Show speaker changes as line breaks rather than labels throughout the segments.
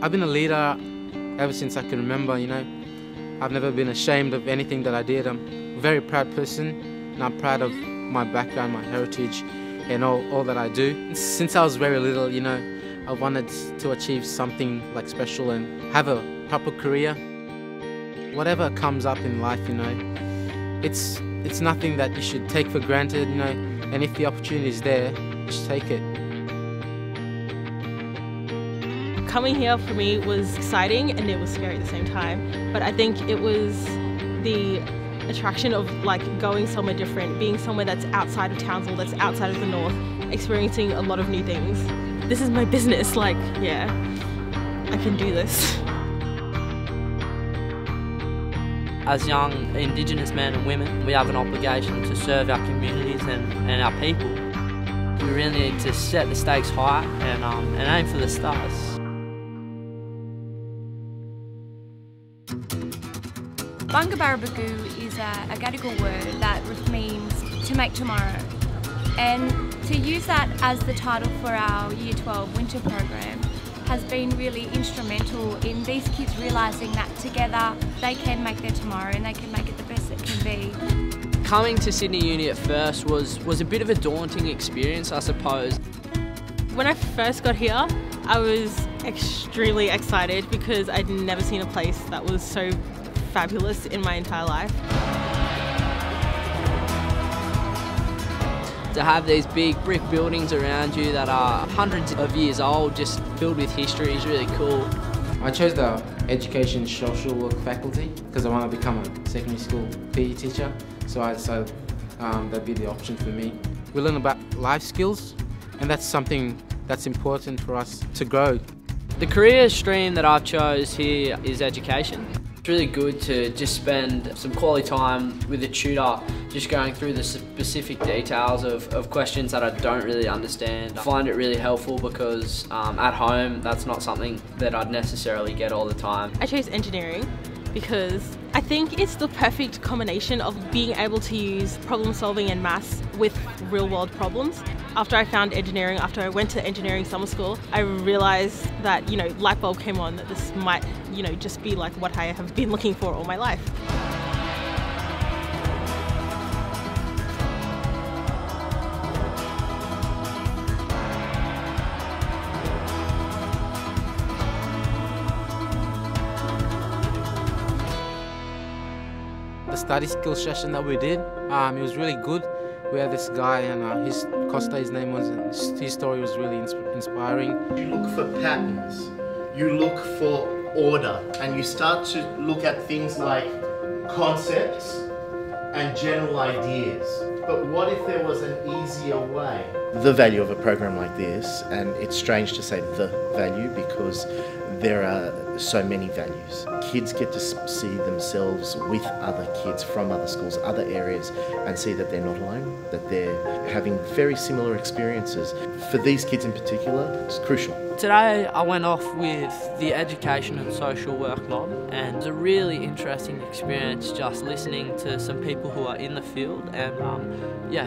I've been a leader ever since I can remember, you know. I've never been ashamed of anything that I did. I'm a very proud person, and I'm proud of my background, my heritage, and all that I do. Since I was very little, you know, I wanted to achieve something like special and have a proper career. Whatever comes up in life, you know, it's nothing that you should take for granted, you know, and if the opportunity is there, just take it.
Coming here for me was exciting and it was scary at the same time, but I think it was the attraction of like going somewhere different, being somewhere that's outside of Townsville, that's outside of the north, experiencing a lot of new things. This is my business, like, yeah, I can do this.
As young Indigenous men and women, we have an obligation to serve our communities and our people. We really need to set the stakes high and aim for the stars.
Bunga Barrabugu is a Gadigal word that means to make tomorrow. And to use that as the title for our Year 12 Winter Program has been really instrumental in these kids realising that together they can make their tomorrow and they can make it the best it can be.
Coming to Sydney Uni at first was a bit of a daunting experience, I suppose.
When I first got here, I was extremely excited because I'd never seen a place that was so fabulous in my entire life.
To have these big brick buildings around you that are hundreds of years old, just filled with history, is really cool.
I chose the Education Social Work faculty because I want to become a secondary school PE teacher, so I decided that'd be the option for me. We learn about life skills, and that's something that's important for us to grow.
The career stream that I've chose here is education. It's really good to just spend some quality time with a tutor, just going through the specific details of questions that I don't really understand. I find it really helpful because at home that's not something that I'd necessarily get all the time.
I chose engineering because I think it's the perfect combination of being able to use problem solving and maths with real world problems. After I found engineering, after I went to engineering summer school, I realised that, you know, light bulb came on that this might, you know, just be like what I have been looking for all my life.
The study skills session that we did, it was really good. We had this guy and his Costa, his name was, and his story was really inspiring.
You look for patterns, you look for order, and you start to look at things like concepts and general ideas. But what if there was an easier way? The value of a program like this, and it's strange to say the value because there are so many values. Kids get to see themselves with other kids from other schools, other areas, and see that they're not alone, that they're having very similar experiences. For these kids in particular, it's crucial.
Today I went off with the Education and Social Work Mob, and it was a really interesting experience just listening to some people who are in the field and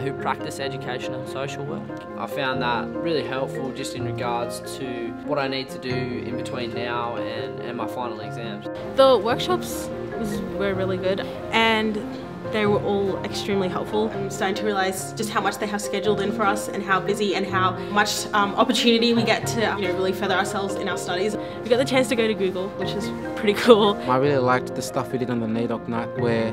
who practice education and social work. I found that really helpful just in regards to what I need to do in between now and my final exams.
The workshops were really good and they were all extremely helpful. I'm starting to realise just how much they have scheduled in for us and how busy and how much opportunity we get to really further ourselves in our studies. We got the chance to go to Google, which is pretty cool.
I really liked the stuff we did on the NAIDOC night where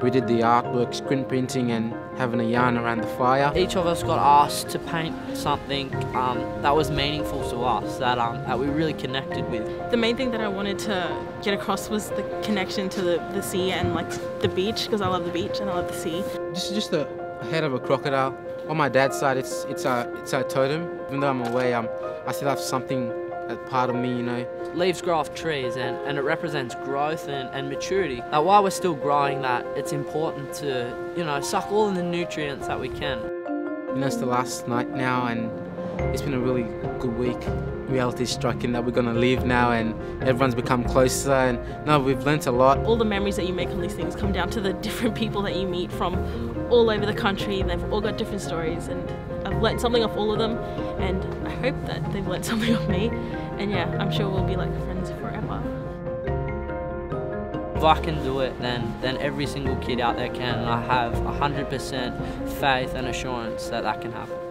we did the artwork, screen printing and having a yarn around the fire.
Each of us got asked to paint something that was meaningful to us, that we really connected with.
The main thing that I wanted to get across was the connection to the sea and like the beach, because I love the beach and I love the sea.
Just a head of a crocodile. On my dad's side, it's our totem. Even though I'm away, I still have something, a part of me, you know.
Leaves grow off trees and it represents growth and maturity. While we're still growing that, it's important to, suck all of the nutrients that we can.
It's the last night now and it's been a really good week. Reality struck in that we're going to leave now and everyone's become closer and we've learnt a lot.
All the memories that you make on these things come down to the different people that you meet from all over the country. They've all got different stories and I've learnt something off all of them and I hope that they've learnt something off me. And yeah, I'm sure we'll be like friends forever.
If I can do it, then every single kid out there can, and I have 100% faith and assurance that that can happen.